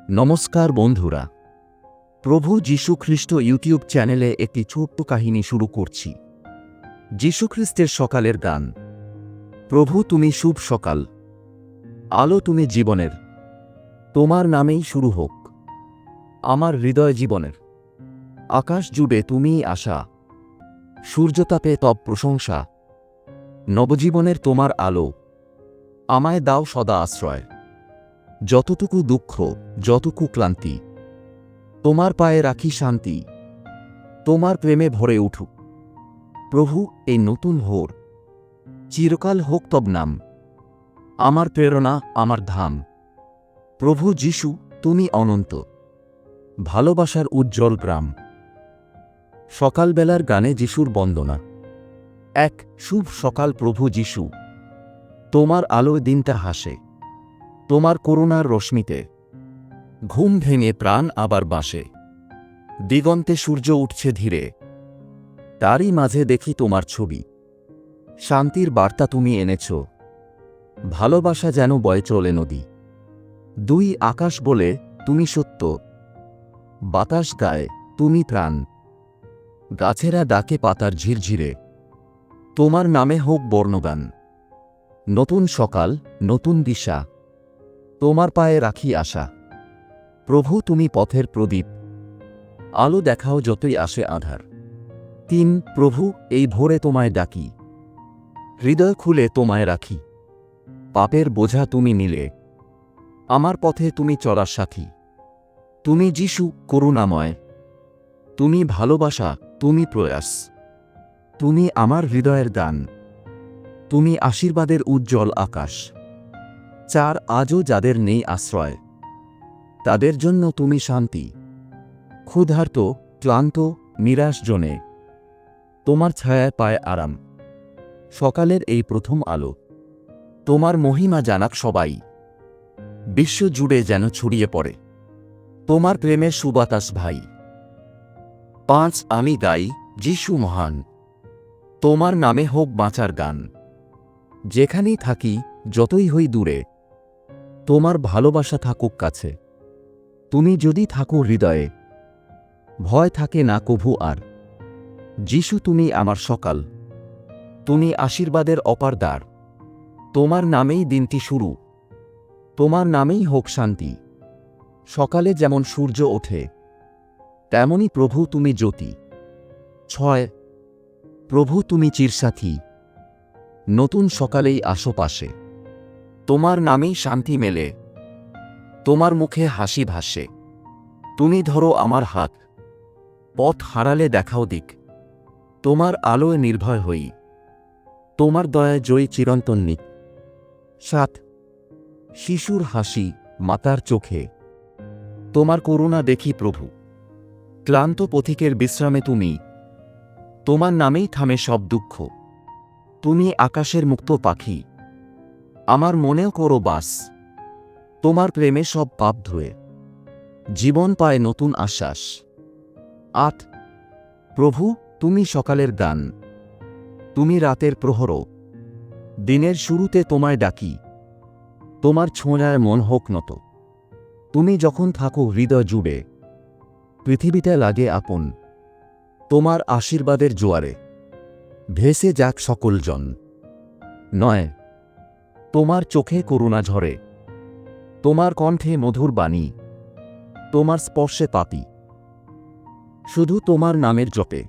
নমস্কার বন্ধুরা, প্রভু যীশু খ্রিস্ট ইউটিউব চ্যানেলে একটি ছোট্ট কাহিনী শুরু করছি। যীশু খ্রিস্টের সকালের গান। প্রভু তুমি শুভ সকাল, আলো তুমি জীবনের, তোমার নামেই শুরু হোক আমার হৃদয় জীবনের। আকাশ জুড়ে তুমিই আশা, সূর্যতাপে তব প্রশংসা। নবজীবনের তোমার আলো, আমায় দাও সদা আশ্রয়। যতটুকু দুঃখ, যতটুকু ক্লান্তি, তোমার পায়ে রাখি শান্তি। তোমার প্রেমে ভরে উঠুক প্রভু এই নতুন ভোর। চিরকাল হোক তব নাম, আমার প্রেরণা, আমার ধাম। প্রভু যীশু তুমি অনন্ত, ভালোবাসার উজ্জ্বল গ্রাম। সকালবেলার গানে যিশুর বন্দনা। এক শুভ সকাল প্রভু যীশু, তোমার আলোয় দিনটা হাসে, তোমার করুণার রশ্মিতে ঘুম ভেঙে প্রাণ আবার বাসে। দিগন্তে সূর্য উঠছে ধীরে, তারই মাঝে দেখি তোমার ছবি। শান্তির বার্তা তুমি এনেছ, ভালোবাসা যেন বয়ে চলে নদী। দুই আকাশ বলে তুমি সত্য, বাতাস গায় তুমি প্রাণ। গাছেরা ডাকে পাতার ঝিরঝিরে, তোমার নামে হোক বর্ণগান। নতুন সকাল, নতুন দিশা, তোমার পায়ে রাখি আশা। প্রভু তুমি পথের প্রদীপ, আলো দেখাও যতই আসে আঁধার। তিন প্রভু এই ভোরে তোমায় ডাকি, হৃদয় খুলে তোমায় রাখি। পাপের বোঝা তুমি নিলে, আমার পথে তুমি চলার সাথী। তুমি যীশু করুণাময়, তুমি ভালোবাসা, তুমি প্রয়াস। তুমি আমার হৃদয়ের দান, তুমি আশীর্বাদের উজ্জ্বল আকাশ। চার আজও যাদের নেই আশ্রয়, তাদের জন্য তুমি শান্তি। ক্ষুধার্ত, ক্লান্ত, নিরাশ জনে, তোমার ছায়ায় পায় আরাম। সকালের এই প্রথম আলো, তোমার মহিমা জানাক সবাই। বিশ্ব জুড়ে যেন ছড়িয়ে পড়ে তোমার প্রেমের সুবাতাস ভাই। পাঁচ আমি গাই যীশু মহান, তোমার নামে হোক বাঁচার গান। যেখানেই থাকি, যতই হই দূরে, তোমার ভালোবাসা থাকুক কাছে। তুমি যদি থাকো হৃদয়ে, ভয় থাকে না কভু আর। যীশু তুমি আমার সকাল, তুমি আশীর্বাদের অপার দ্বার। তোমার নামেই দিনটি শুরু, তোমার নামেই হোক শান্তি। সকালে যেমন সূর্য ওঠে, তেমনি প্রভু তুমি জ্যোতি। ছয় প্রভু তুমি চিরসাথী, নতুন সকালেই আসো পাশে। তোমার নামেই শান্তি মেলে, তোমার মুখে হাসি ভাসে। তুমি ধরো আমার হাত, পথ হারালে দেখাও দিক। তোমার আলোয় নির্ভয় হই, তোমার দয়ায় জয়ী চিরন্তন নিক। সাত শিশুর হাসি মাতার চোখে, তোমার করুণা দেখি প্রভু। ক্লান্ত পথিকের বিশ্রামে তুমি, তোমার নামেই থামে সব দুঃখ। তুমি আকাশের মুক্ত পাখি, আমার মনেও করো বাস। তোমার প্রেমে সব পাপ ধুয়ে, জীবন পায় নতুন আশ্বাস। আট প্রভু তুমি সকালের গান, তুমি রাতের প্রহরও। দিনের শুরুতে তোমায় ডাকি, তোমার ছোঁয়ায় মন হোক নত। তুমি যখন থাকো হৃদয় জুড়ে, পৃথিবীতে লাগে আপন। তোমার আশীর্বাদের জোয়ারে ভেসে যাক সকল জন। নয় তোমার চোখে করুণা ঝরে, তোমার কণ্ঠে মধুর বাণী। তোমার স্পর্শে পাপি শুধু তোমার নামের জপে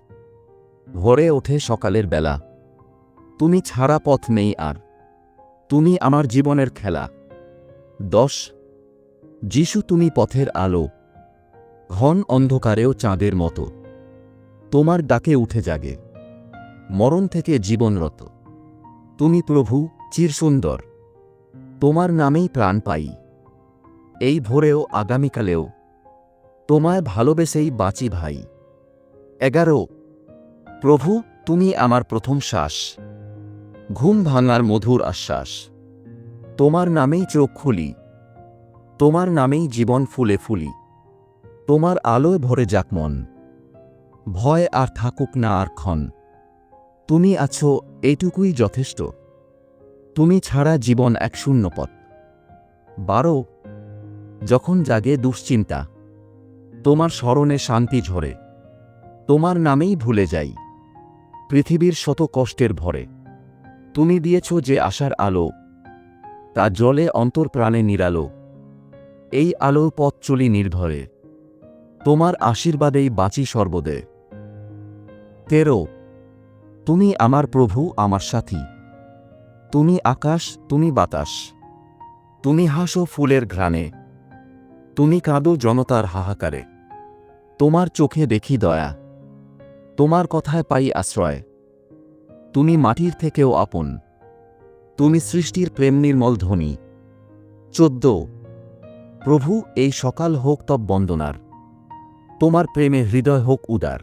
ভরে ওঠে সকালের বেলা। তুমি ছাড়া পথ নেই আর, তুমি আমার জীবনের খেলা। 10 যীশু তুমি পথের আলো, ঘন অন্ধকারেও চাঁদের মতো। তোমার ডাকে উঠে জাগে মরণ থেকে জীবনরত। তুমি প্রভু চিরসুন্দর, তোমার নামেই প্রাণ পাই। এই ভোরেও আগামীকালেও, তোমায় ভালোবেসেই বাঁচি ভাই। 11 প্রভু তুমি আমার প্রথম শ্বাস, ঘুম ভাঙার মধুর আশ্বাস। তোমার নামেই চোখ খুলি, তোমার নামেই জীবন ফুলে ফুলি। তোমার আলোয় ভরে যাক মন, ভয় আর থাকুক না আর ক্ষণ। তুমি আছো এইটুকুই যথেষ্ট, তুমি ছাড়া জীবন এক শূন্য পথ। 12 যখন জাগে দুশ্চিন্তা, তোমার স্মরণে শান্তি ঝরে। তোমার নামেই ভুলে যাই পৃথিবীর শত কষ্টের ভরে। তুমি দিয়েছ যে আশার আলো, তা জলে অন্তর প্রাণে নিরালো। এই আলো পথ চলি নির্ভরে, তোমার আশীর্বাদেই বাঁচি সর্বদে। 13 তুমি আমার প্রভু, আমার সাথী। তুমি আকাশ, তুমি বাতাস। তুমি হাসো ফুলের ঘ্রাণে, তুমি কাঁদো জনতার হাহাকারে। তোমার চোখে দেখি দয়া, তোমার কথায় পাই আশ্রয়। তুমি মাটির থেকেও আপন, তুমি সৃষ্টির প্রেম নির্মল ধ্বনি। 14 প্রভু, এই সকাল হোক তব বন্দনার। তোমার প্রেমে হৃদয় হোক উদার,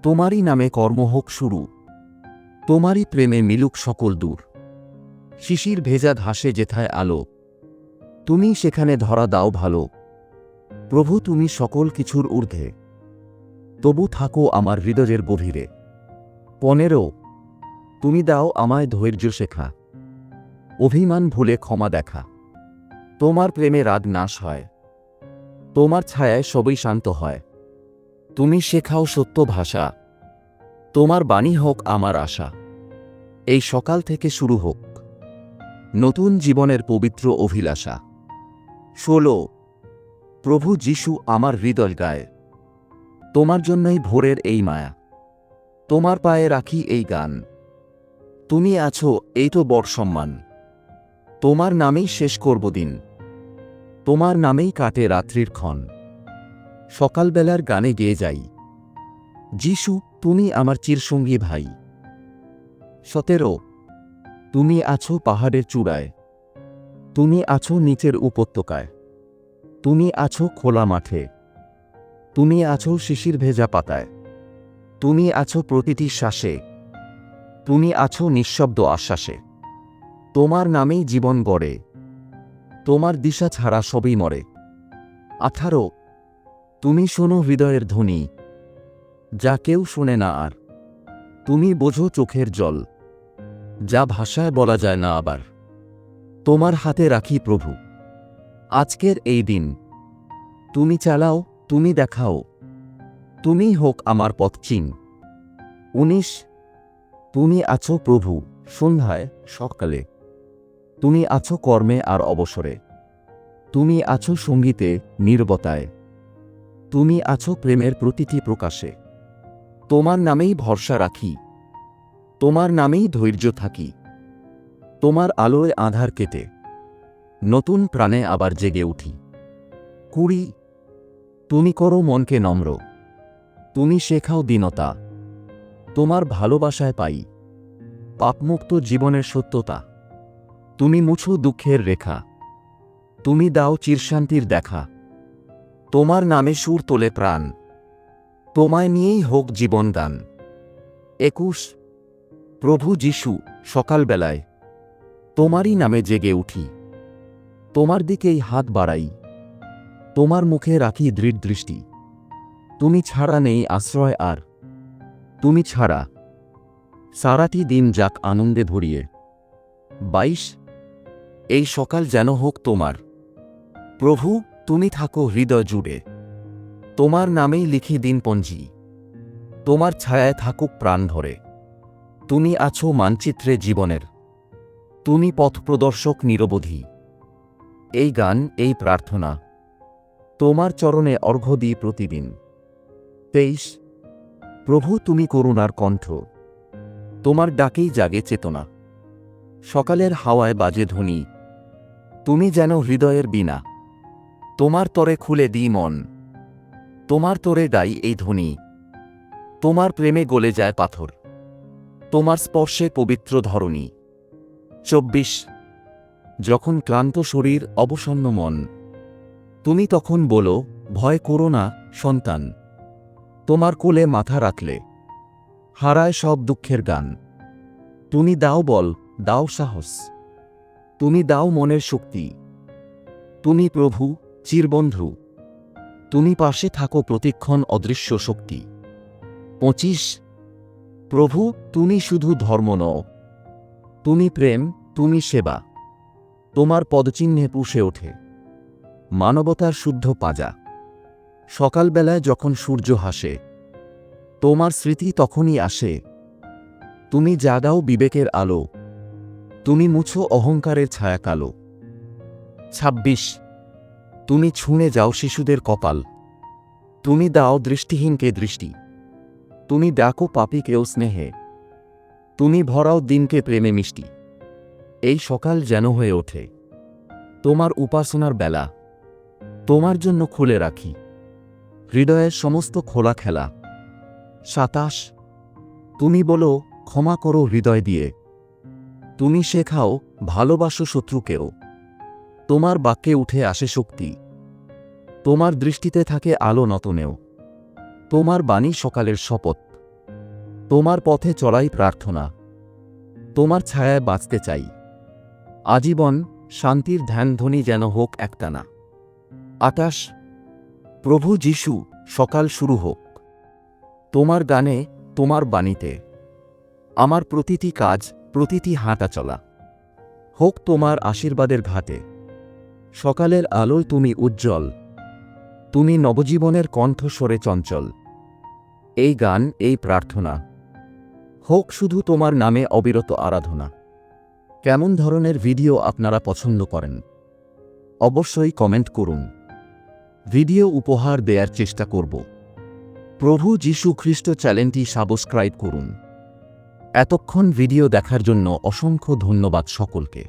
তোমারই নামে কর্ম হোক শুরু। তোমারই প্রেমে মিলুক সকল দূর। শিশির ভেজা ঘাসে যেথায় আলো, তুমি সেখানে ধরা দাও ভালো। প্রভু, তুমি সকল কিছুর ঊর্ধ্বে, তবু থাকো আমার হৃদয়ের গভীরে। 15 তুমি দাও আমায় ধৈর্য শেখা, অভিমান ভুলে ক্ষমা দেখা। তোমার প্রেমে রাগ নাশ হয়, তোমার ছায়ায় সবই শান্ত হয়। তুমি শেখাও সত্য ভাষা, তোমার বাণী হোক আমার আশা। এই সকাল থেকে শুরু হোক নতুন জীবনের পবিত্র অভিলাষা। 16 প্রভু যিশু, আমার হৃদয় গায় তোমার জন্যই ভোরের এই মায়া। তোমার পায়ে রাখি এই গান, তুমি আছো এই তো বড় সম্মান। তোমার নামেই শেষ করব দিন, তোমার নামেই কাটে রাত্রির ক্ষণ। সকালবেলার গানে গেয়ে যাই, যিশু তুমি আমার চিরসঙ্গী ভাই। 17 তুমি আছো পাহাড়ের চূড়ায়, তুমি আছো নিচের উপত্যকায়। তুমি আছো খোলা মাঠে, তুমি আছো শিশির ভেজা পাতায়। তুমি আছো প্রতিটি শ্বাসে, তুমি আছো নিঃশব্দ আশ্বাসে। তোমার নামেই জীবন গড়ে, তোমার দিশা ছাড়া সবই মরে। 18 তুমি শোনো হৃদয়ের ধ্বনি, যা কেউ শোনে না আর। তুমি বোঝো চোখের জল, যা ভাষায় বলা যায় না আবার। তোমার হাতে রাখি প্রভু আজকের এই দিন, তুমি চালাও, তুমি দেখাও, তুমি হোক আমার পথচিহ্ন। 19 তুমি আছো প্রভু সন্ধ্যায় সকালে, তুমি আছো কর্মে আর অবসরে। তুমি আছো সঙ্গীতে নীরবতায়, তুমি আছো প্রেমের প্রতিটি প্রকাশে। তোমার নামেই ভরসা রাখি, তোমার নামেই ধৈর্য থাকি। তোমার আলোয় আঁধার কেটে নতুন প্রাণে আবার জেগে উঠি। 20 তুমি করো মনকে নম্র, তুমি শেখাও দীনতা। তোমার ভালোবাসায় পাই পাপমুক্ত জীবনের সত্যতা। তুমি মুছো দুঃখের রেখা, তুমি দাও চিরশান্তির দেখা। তোমার নামে সুর তোলে প্রাণ, তোমায় নিয়েই হোক জীবন দান। 21 প্রভু যিশু, সকালবেলায় তোমারই নামে জেগে উঠি। তোমার দিকেই হাত বাড়াই, তোমার মুখে রাখি দৃঢ় দৃষ্টি। তুমি ছাড়া নেই আশ্রয় আর, তুমি ছাড়া সারাটি দিন যাক আনন্দে ভরিয়ে। 22 এই সকাল যেন হোক তোমার, প্রভু তুমি থাকো হৃদয় জুড়ে। তোমার নামেই লিখি দিনপঞ্জি, তোমার ছায়ায় থাকুক প্রাণ ভরে। তুমি আছো মানচিত্রে জীবনের, তুমি পথ প্রদর্শক নিরবধি। এই গান, এই প্রার্থনা তোমার চরণে অর্ঘ্য দিই প্রতিদিন। 23 প্রভু তুমি করুণার কণ্ঠ, তোমার ডাকেই জাগে চেতনা। সকালের হাওয়ায় বাজে ধ্বনি, তুমি যেন হৃদয়ের বীণা। তোমার তরে খুলে দিই মন, তোমার তরে গাই এই ধ্বনি। তোমার প্রেমে গলে যায় পাথর, তোমার স্পর্শে পবিত্র ধরণী। 24 যখন ক্লান্ত শরীর অবসন্ন মন, তুমি তখন বলো ভয় করো না সন্তান। তোমার কোলে মাথা রাখলে হারায় সব দুঃখের গান। তুমি দাও বল, দাও সাহস, তুমি দাও মনের শক্তি। তুমি প্রভু চিরবন্ধু, তুমি পাশে থাকো প্রতিক্ষণ অদৃশ্য শক্তি। 25 প্রভু তুমি শুধু ধর্ম নও, তুমি প্রেম, তুমি সেবা। তোমার পদচিহ্নে পুষে ওঠে মানবতার শুদ্ধ পাজা। সকালবেলায় যখন সূর্য হাসে, তোমার স্মৃতি তখনই আসে। তুমি জাগাও বিবেকের আলো, তুমি মুছো অহংকারের ছায়া কালো। ২৬ তুমি ছুঁয়ে যাও শিশুদের কপাল, তুমি দাও দৃষ্টিহীনকে দৃষ্টি, তুমি ডাকো পাপীকেও স্নেহে, তুমি ভরাও দিনকে প্রেমে মিষ্টি। এই সকাল যেন হয়ে ওঠে তোমার উপাসনার বেলা, তোমার জন্য খুলে রাখি হৃদয়ের সমস্ত খোলা খেলা। ২৭ তুমি বলো ক্ষমা করো হৃদয় দিয়ে, তুমি শেখাও ভালোবাসো শত্রুকেও, তোমার বাক্যে উঠে আসে শক্তি, তোমার দৃষ্টিতে থাকে আলো নতনেও, তোমার বাণী সকালের শপথ, তোমার পথে চলাই প্রার্থনা, তোমার ছায়ায় বাঁচতে চাই আজীবন। শান্তির ধ্যানধ্বনি যেন হোক একটানা। ২৮ প্রভু যিশু সকাল শুরু হোক তোমার গানে, তোমার বাণীতে, আমার প্রতিটি কাজ, প্রতিটি হাঁটা চলা হোক তোমার আশীর্বাদের ঘাটে। সকালের আলোয় তুমি উজ্জ্বল, তুমি নবজীবনের কণ্ঠস্বরে চঞ্চল। এই গান, এই প্রার্থনা হোক শুধু তোমার নামে অবিরত আরাধনা। কেমন ধরনের ভিডিও আপনারা পছন্দ করেন অবশ্যই কমেন্ট করুন, ভিডিও উপহার দেওয়ার চেষ্টা করব। প্রভু যীশু খ্রিস্ট চ্যানেলটি সাবস্ক্রাইব করুন। এতক্ষণ ভিডিও দেখার জন্য অসংখ্য ধন্যবাদ সকলকে।